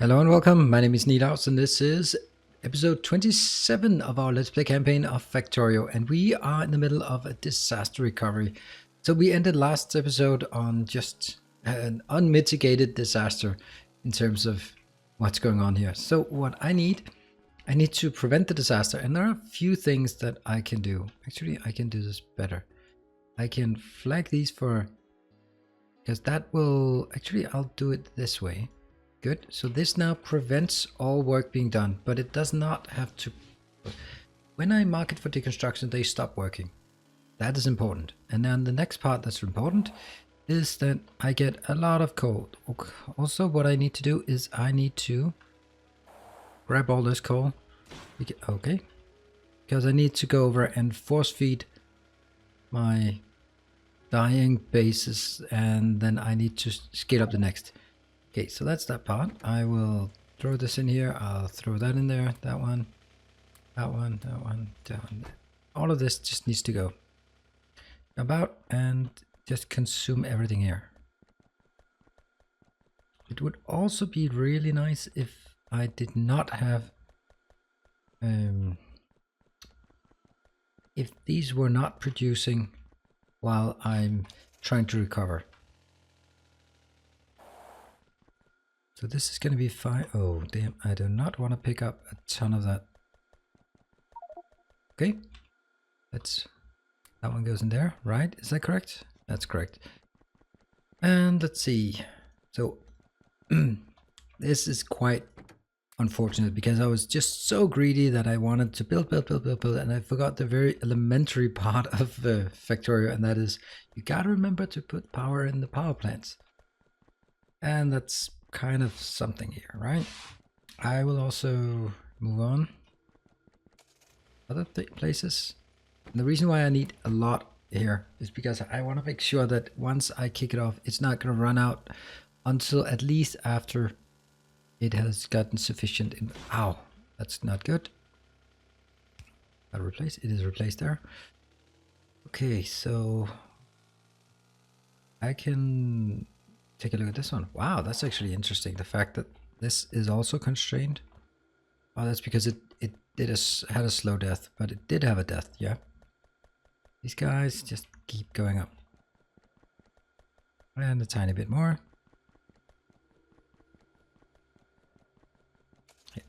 Hello and welcome, my name is Nilaus and this is episode 27 of our Let's Play campaign of Factorio, and we are in the middle of a disaster recovery. So we ended last episode on just an unmitigated disaster in terms of what's going on here. So what I need to prevent the disaster, and there are a few things that I can do. Actually, I can do this better. I can flag these for, because that will, actually I'll do it this way. Good. So this now prevents all work being done, but it does not have to. When I mark it for deconstruction, they stop working. That is important. And then the next part that's important is that I get a lot of coal. Also, what I need to do is I need to grab all this coal. Okay. Because I need to go over and force feed my dying bases, and then I need to scale up the next. Okay, so that's that part. I will throw this in here. I'll throw that in there. That one, that one, that one, that one. All of this just needs to go about and just consume everything here. It would also be really nice if I did not have, if these were not producing while I'm trying to recover. So this is going to be fine. Oh, damn. I do not want to pick up a ton of that. Okay. That one goes in there, right? Is that correct? That's correct. And let's see. So this is quite unfortunate because I was just so greedy that I wanted to build, and I forgot the very elementary part of Factorio, and that is you got to remember to put power in the power plants. And that's kind of something here, right? I will also move on other places. And the reason why I need a lot here is because I want to make sure that once I kick it off, it's not going to run out until at least after it has gotten sufficient. Ow, that's not good. I'll replace. It is replaced there. Okay, so I can take a look at this one. Wow, that's actually interesting. The fact that this is also constrained. Oh, that's because it had a slow death, but it did have a death, yeah. These guys just keep going up. And a tiny bit more.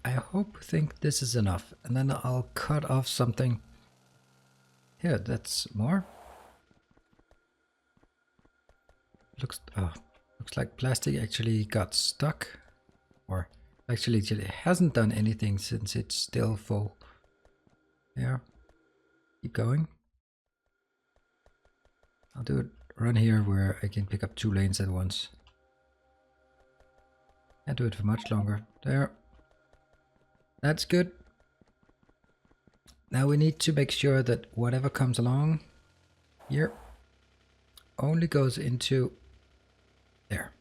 I think this is enough. And then I'll cut off something. Here, that's more. Looks like plastic actually got stuck, or actually it hasn't done anything since it's still full. Yeah, keep going. I'll do it run here where I can pick up 2 lanes at once. Can't do it for much longer. There. That's good. Now we need to make sure that whatever comes along here only goes into there.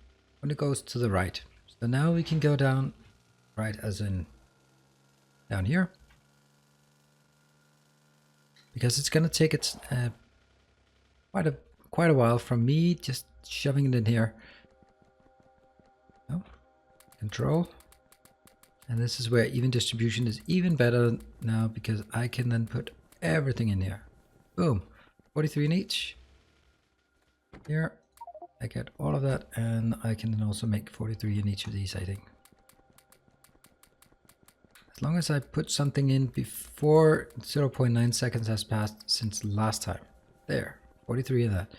Only goes to the right. So now we can go down, right, as in down here. Because it's gonna take it quite a while from me just shoving it in here. Oh, control. And this is where even distribution is even better now, because I can then put everything in here. Boom, 43 in each. Here, I get all of that, and I can then also make 43 in each of these, I think. As long as I put something in before 0.9 seconds has passed since last time. There, 43 of that.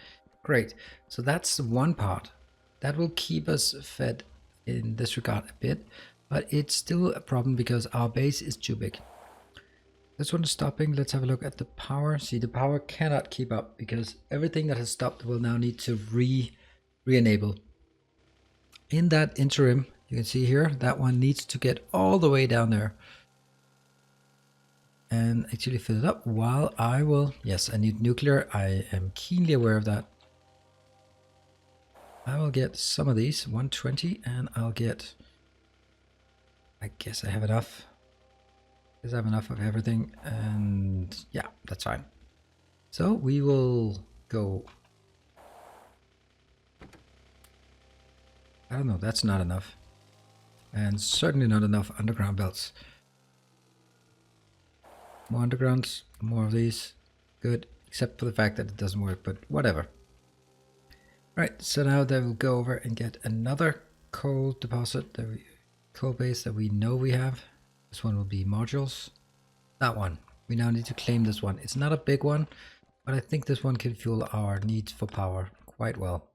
Great. So that's one part. That will keep us fed in this regard a bit, but it's still a problem because our base is too big. This one is stopping. Let's have a look at the power. See, the power cannot keep up because everything that has stopped will now need to re-enable. In that interim, you can see here, that one needs to get all the way down there and actually fill it up while I will, yes, I need nuclear. I am keenly aware of that. I will get some of these, 120, and I'll get, I guess I have enough. I have enough of everything, and yeah, that's fine. So we will go, I don't know, that's not enough. And certainly not enough underground belts. More undergrounds, more of these. Good, except for the fact that it doesn't work, but whatever. Right, so now they will go over and get another coal deposit, coal base that we know we have. This one will be modules. That one. We now need to claim this one. It's not a big one, but I think this one can fuel our needs for power quite well.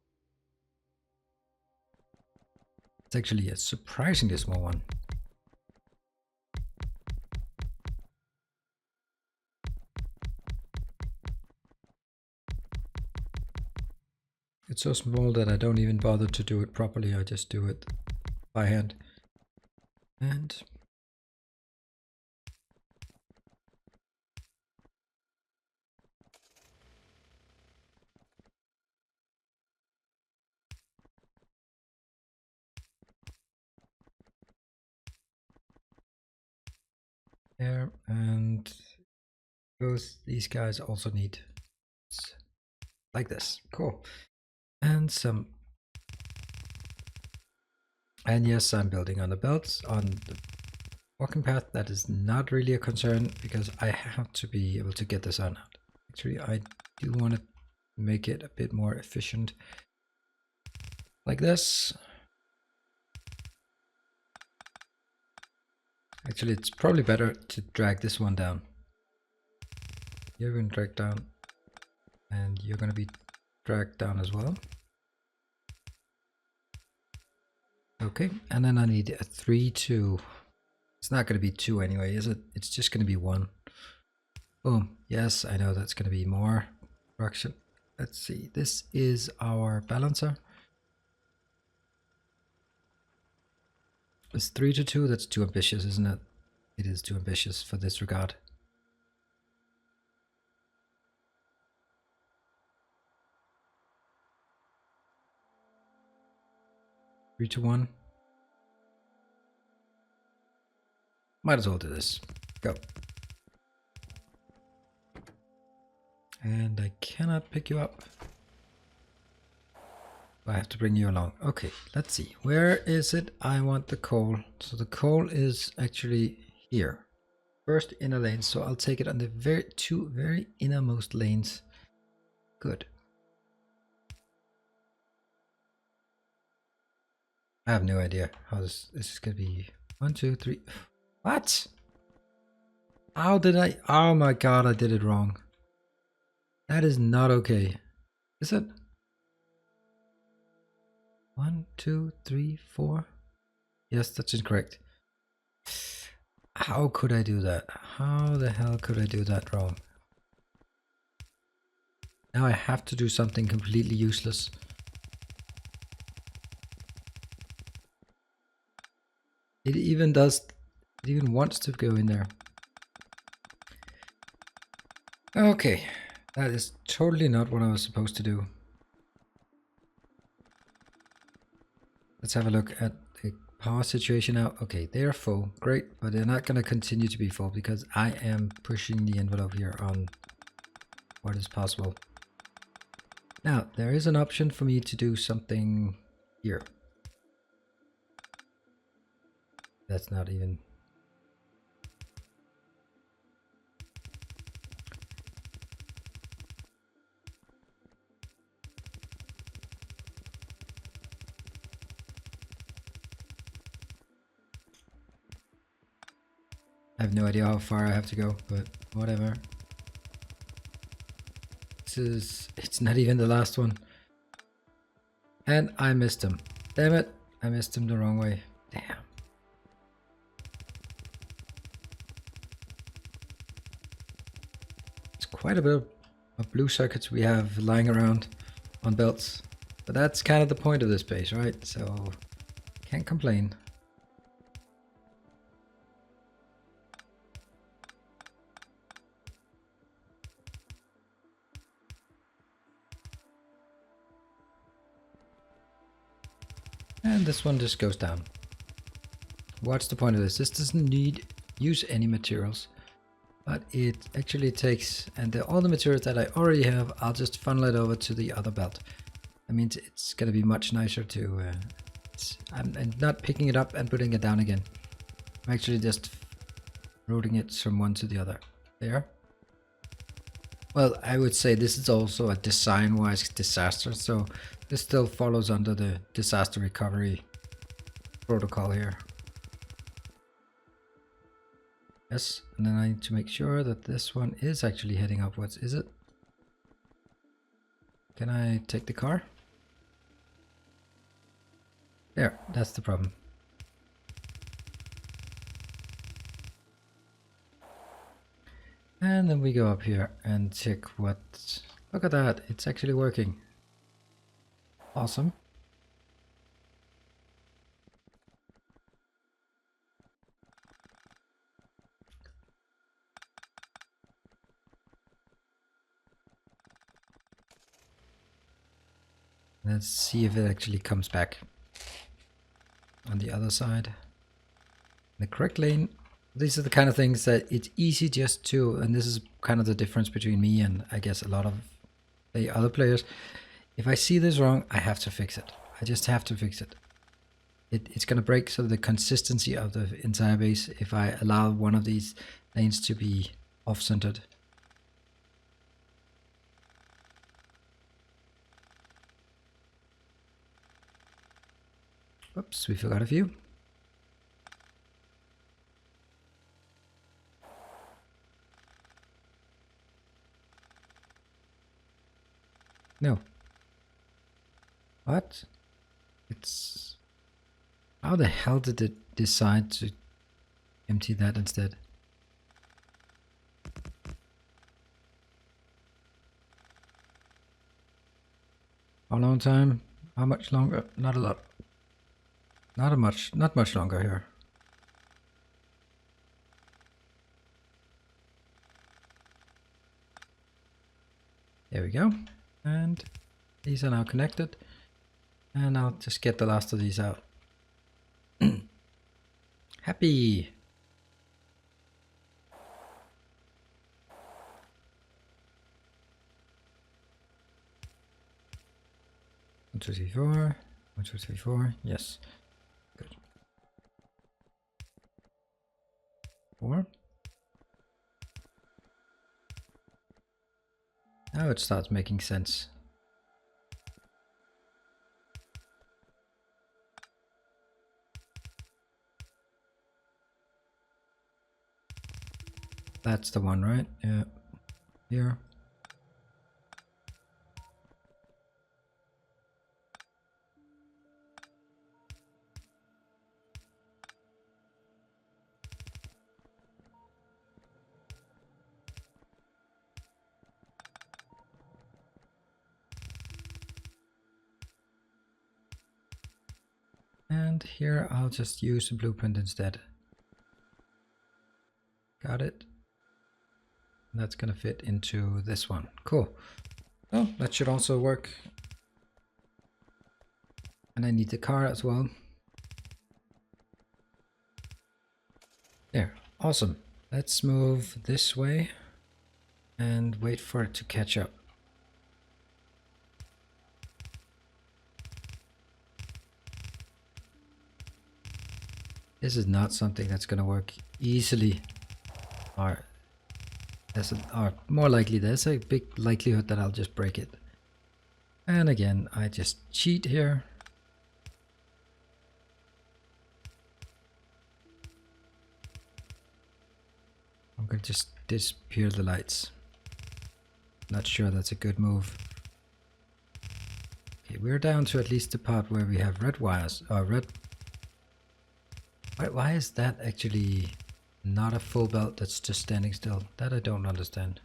It's actually a surprisingly small one. It's so small that I don't even bother to do it properly. I just do it by hand. And there, and these guys also need like this. Cool. And some. And yes, I'm building on the belts on the walking path. That is not really a concern because I have to be able to get the sun out. Actually, I do want to make it a bit more efficient like this. Actually, it's probably better to drag this one down. You're going to drag down, and you're going to be dragged down as well. Okay, and then I need a 3, 2. It's not going to be 2 anyway, is it? It's just going to be 1. Boom. Yes, I know that's going to be more production. Let's see. This is our balancer. It's 3 to 2. That's too ambitious, isn't it? It is too ambitious for this regard. Three to 1. Might as well do this. Go. And I cannot pick you up. I have to bring you along. Okay, let's see. Where is it? I want the coal. So the coal is actually here. First inner lane. So I'll take it on the two very innermost lanes. Good. I have no idea how this is going to be. 1, 2, 3. What? How did I? Oh my god, I did it wrong. That is not okay. Is it? 1, 2, 3, 4. Yes, that's incorrect. How could I do that? How the hell could I do that wrong? Now I have to do something completely useless. It even wants to go in there. Okay, that is totally not what I was supposed to do. Let's have a look at the power situation now. Okay, they are full, great, but they're not going to continue to be full because I am pushing the envelope here on what is possible. Now, there is an option for me to do something here. That's not even... I have no idea how far I have to go, but whatever. It's not even the last one. And I missed him. Damn it, I missed him the wrong way. Damn. It's quite a bit of blue circuits we have lying around on belts. But that's kind of the point of this base, right? So, can't complain. And this one just goes down. What's the point of this? This doesn't use any materials, but it actually takes, and all the materials that I already have, I'll just funnel it over to the other belt. That means it's going to be much nicer to I'm not picking it up and putting it down again. I'm actually just routing it from one to the other. There. Well, I would say this is also a design-wise disaster, so this still follows under the disaster recovery protocol here. Yes, and then I need to make sure that this one is actually heading upwards. Is it? Can I take the car? There, that's the problem. And then we go up here and check what... Look at that, it's actually working. Awesome. Let's see if it actually comes back on the other side. The correct lane. These are the kind of things that it's easy just to, and this is kind of the difference between me and I guess a lot of the other players. If I see this wrong, I have to fix it. I just have to fix it. It's going to break sort of the consistency of the entire base if I allow one of these lanes to be off-centered. Oops, we forgot a few. No. What? It's... How the hell did it decide to empty that instead? How long time? How much longer? Not a lot. Not much longer here. There we go. And these are now connected. And I'll just get the last of these out. Happy! One, two, three, four. 1, 2, 3, 4. Yes. Good. 4. Now it starts making sense. That's the one, right? Yeah. Here. And here I'll just use the blueprint instead. Got it. That's gonna fit into this one. Cool. Oh, that should also work. And I need the car as well. There. Awesome. Let's move this way and wait for it to catch up. This is not something that's going to work easily, or more likely there's a big likelihood that I'll just break it. And again, I just cheat here. I'm going to just disappear the lights. Not sure that's a good move. Okay, we're down to at least the part where we have red wires, or red. Why is that actually not a full belt that's just standing still? That I don't understand.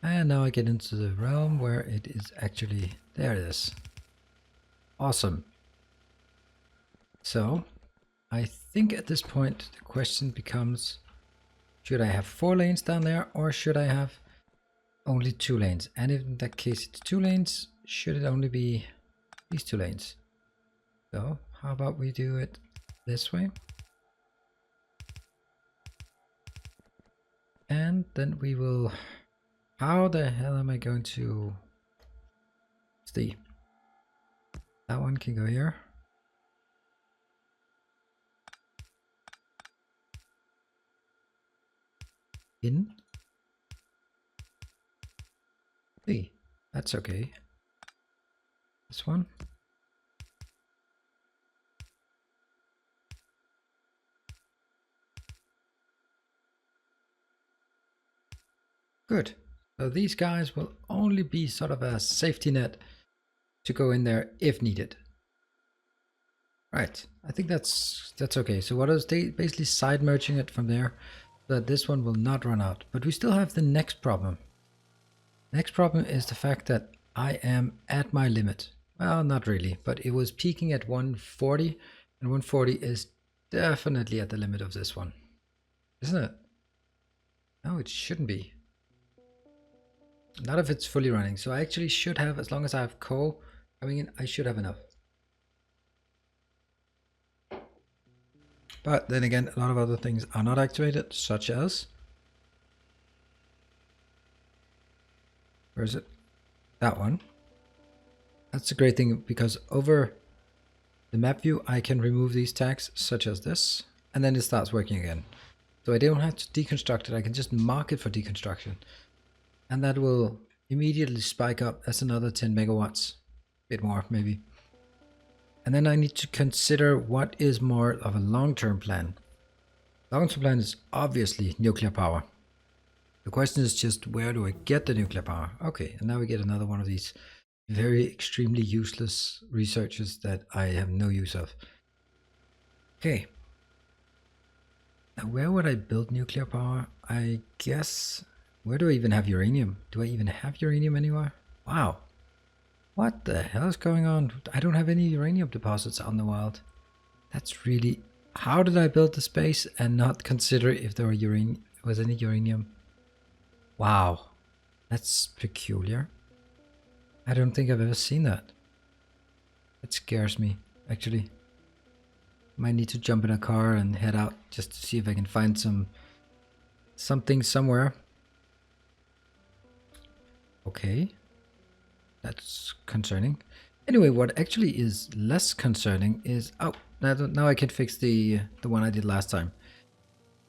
And now I get into the realm where it is actually, there it is. Awesome. So I think at this point the question becomes, should I have 4 lanes down there or should I have only 2 lanes? And if in that case it's 2 lanes, should it only be these 2 lanes? So how about we do it this way? And then we will... How the hell am I going to... see. That one can go here. In. See, that's okay. This one. Good. So these guys will only be sort of a safety net to go in there if needed. Right. I think that's okay. So what is they basically side merging it from there so that this one will not run out. But we still have the next problem. Next problem is the fact that I am at my limit. Well, not really, but it was peaking at 140, and 140 is definitely at the limit of this one, isn't it? No, it shouldn't be. Not if it's fully running. So I actually should have, as long as I have coal coming in, I should have enough. But then again, a lot of other things are not activated, such as, where is it? That one. That's a great thing because over the map view, I can remove these tags such as this, and then it starts working again. So I don't have to deconstruct it. I can just mark it for deconstruction. And that will immediately spike up as another 10 megawatts, a bit more maybe. And then I need to consider what is more of a long-term plan. Long-term plan is obviously nuclear power. The question is just, where do I get the nuclear power? Okay, and now we get another one of these very extremely useless researches that I have no use of. Okay. Now where would I build nuclear power? I guess, where do I even have uranium? Do I even have uranium anywhere? Wow. What the hell is going on? I don't have any uranium deposits on the wild. That's really... How did I build the space and not consider if there was any uranium? Wow. That's peculiar. I don't think I've ever seen that. It scares me, actually. Might need to jump in a car and head out just to see if I can find something somewhere. Okay. That's concerning. Anyway, what actually is less concerning is... Oh, now I can fix the one I did last time.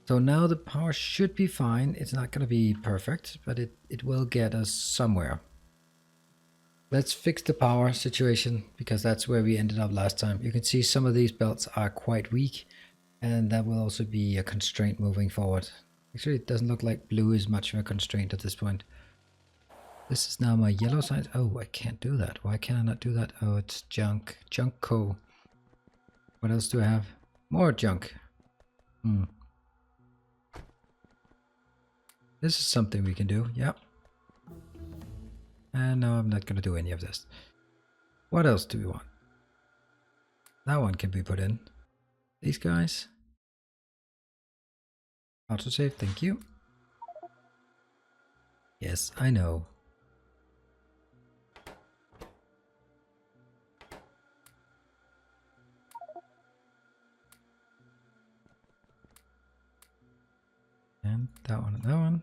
So now the power should be fine. It's not going to be perfect, but it will get us somewhere. Let's fix the power situation, because that's where we ended up last time. You can see some of these belts are quite weak, and that will also be a constraint moving forward. Actually, it doesn't look like blue is much of a constraint at this point. This is now my yellow side. Oh, I can't do that. Why can I not do that? Oh, it's junk. Junk coal. What else do I have? More junk. This is something we can do. Yeah. And no, I'm not going to do any of this. What else do we want? That one can be put in. These guys. Autosave, thank you. Yes, I know. And that one and that one.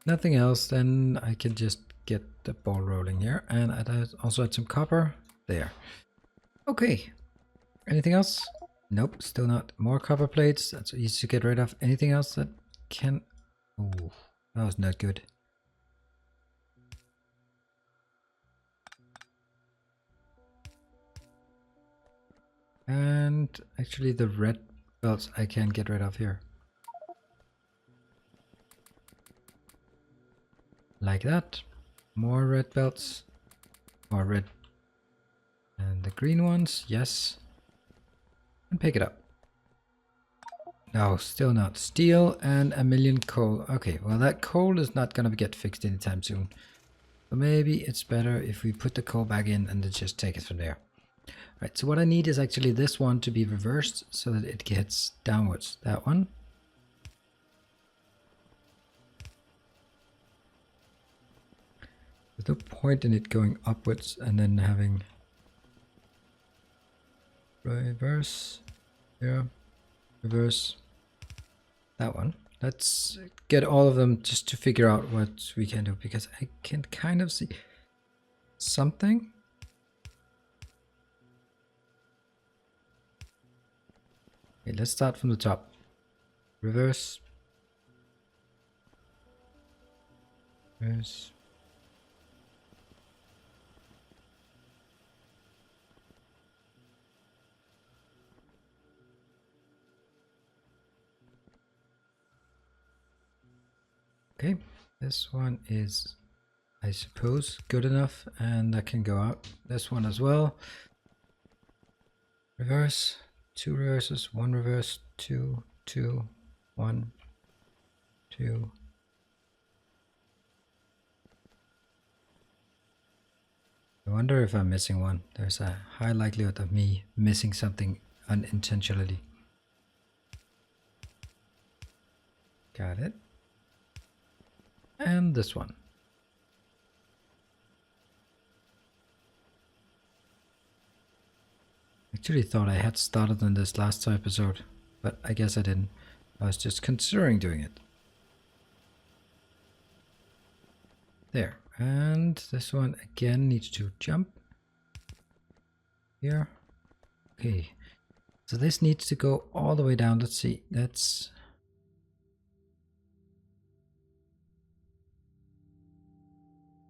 Nothing else, then I can just get the ball rolling here. And I also add some copper there. Okay. Anything else? Nope, still not. More copper plates. That's easy to get rid of. Anything else that can... Oh, that was not good. And actually the red belts I can get rid of here. Like that. More red belts. More red. And the green ones, yes. And pick it up. No, still not. Steel and a million coal. Okay, well that coal is not going to get fixed anytime soon. So maybe it's better if we put the coal back in and then just take it from there. Right, so what I need is actually this one to be reversed so that it gets downwards. That one. There's no point in it going upwards and then having reverse, yeah, reverse, that one. Let's get all of them just to figure out what we can do, because I can kind of see something. Okay, let's start from the top. Reverse. Reverse. Okay, this one is, I suppose, good enough, and that can go out. This one as well. Reverse, 2 reverses, 1 reverse, 2, 2, 1, 2. I wonder if I'm missing one. There's a high likelihood of me missing something unintentionally. Got it. And this one. Actually thought I had started on this last episode, but I guess I didn't. I was just considering doing it. There. And this one again needs to jump. Here. Okay. So this needs to go all the way down. Let's see. That's...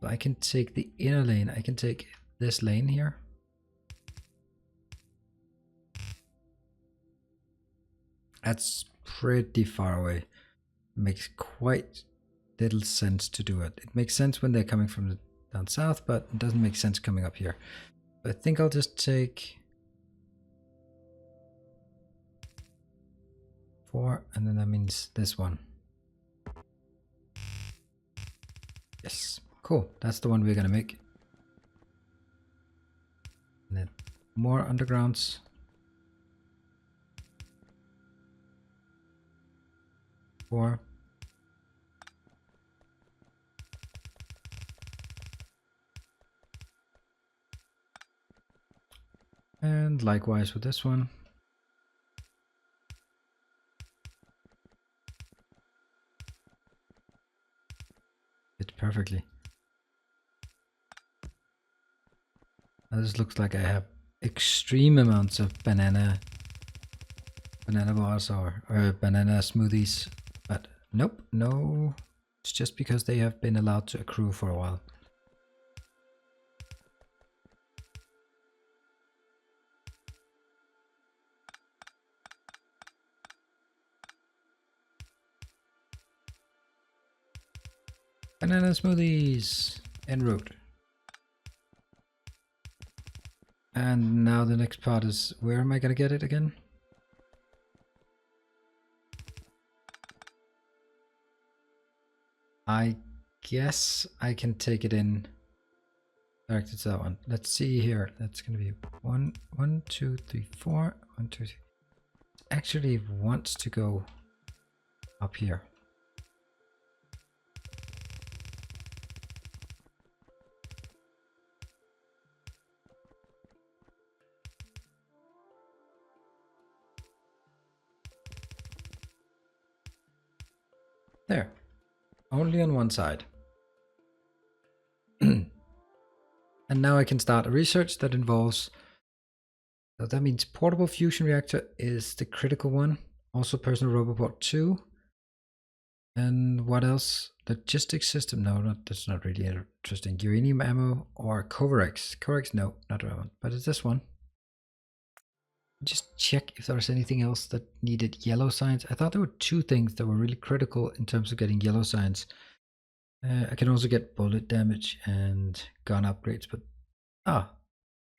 So I can take the inner lane. I can take this lane here. That's pretty far away. Makes quite little sense to do it. It makes sense when they're coming from down south, but it doesn't make sense coming up here. I think I'll just take 4, and then that means this one. Yes, cool. That's the one we're gonna make. And then more undergrounds. 4. And likewise with this one. Fit perfectly. Now this looks like I have extreme amounts of banana bars or banana smoothies, but nope, no. It's just because they have been allowed to accrue for a while. Banana smoothies en route. And now the next part is, where am I gonna get it again? I guess I can take it in directed to that one. Let's see here. That's gonna be 1, 2, 3, 4. 1, 2, 3. It actually wants to go up here. There. Only on one side. And now I can start a research that involves... So that means portable fusion reactor is the critical one. Also personal roboport 2. And what else? Logistics system? No, that's not really interesting. Uranium ammo or Covarex? Covarex? No, not relevant. But it's this one. Just check if there's anything else that needed yellow signs. I thought there were 2 things that were really critical in terms of getting yellow signs. I can also get bullet damage and gun upgrades, but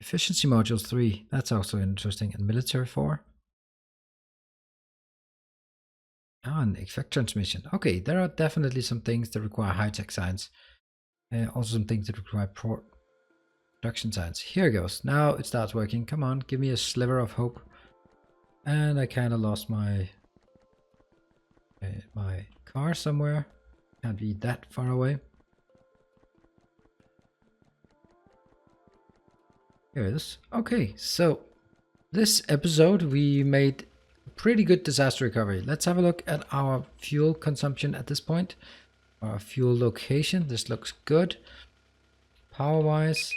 efficiency modules 3. That's also interesting. And military 4. And effect transmission. Okay, there are definitely some things that require high-tech science. Also some things that require production science. Here it goes. Now it starts working. Come on, give me a sliver of hope. And I kind of lost my my car somewhere. Can't be that far away. Here it is. Okay, so this episode we made pretty good disaster recovery. Let's have a look at our fuel consumption at this point. Our fuel location. This looks good. Power wise.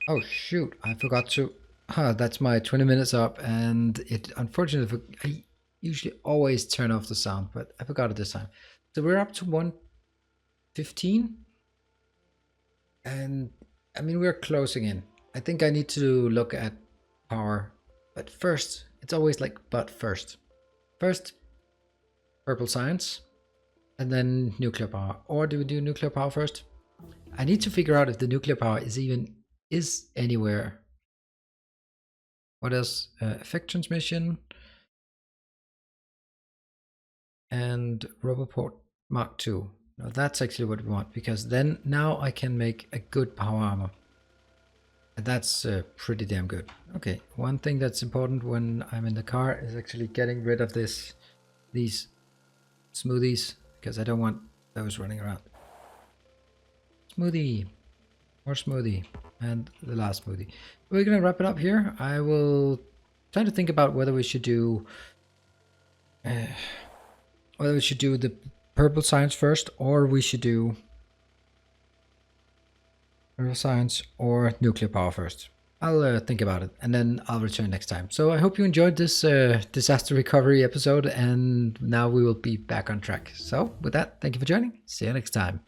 Oh shoot, I forgot to That's my 20 minutes up, and it unfortunately, I usually always turn off the sound, but I forgot it this time. So we're up to 115, and I mean, we're closing in. I think I need to look at power, but first, it's always like, but first. First, purple science, and then nuclear power. Or do we do nuclear power first? I need to figure out if the nuclear power is anywhere. What else? Effect transmission and Roboport Mark II. Now that's actually what we want, because then now I can make a good power armor. And that's pretty damn good. Okay, one thing that's important when I'm in the car is actually getting rid of these smoothies, because I don't want those running around. Smoothie. More smoothie. And the last smoothie. We're gonna wrap it up here. I will try to think about whether we should do the purple science first, or we should do purple science or nuclear power first. I'll think about it, and then I'll return next time. So I hope you enjoyed this disaster recovery episode, and now we will be back on track. So with that, thank you for joining. See you next time.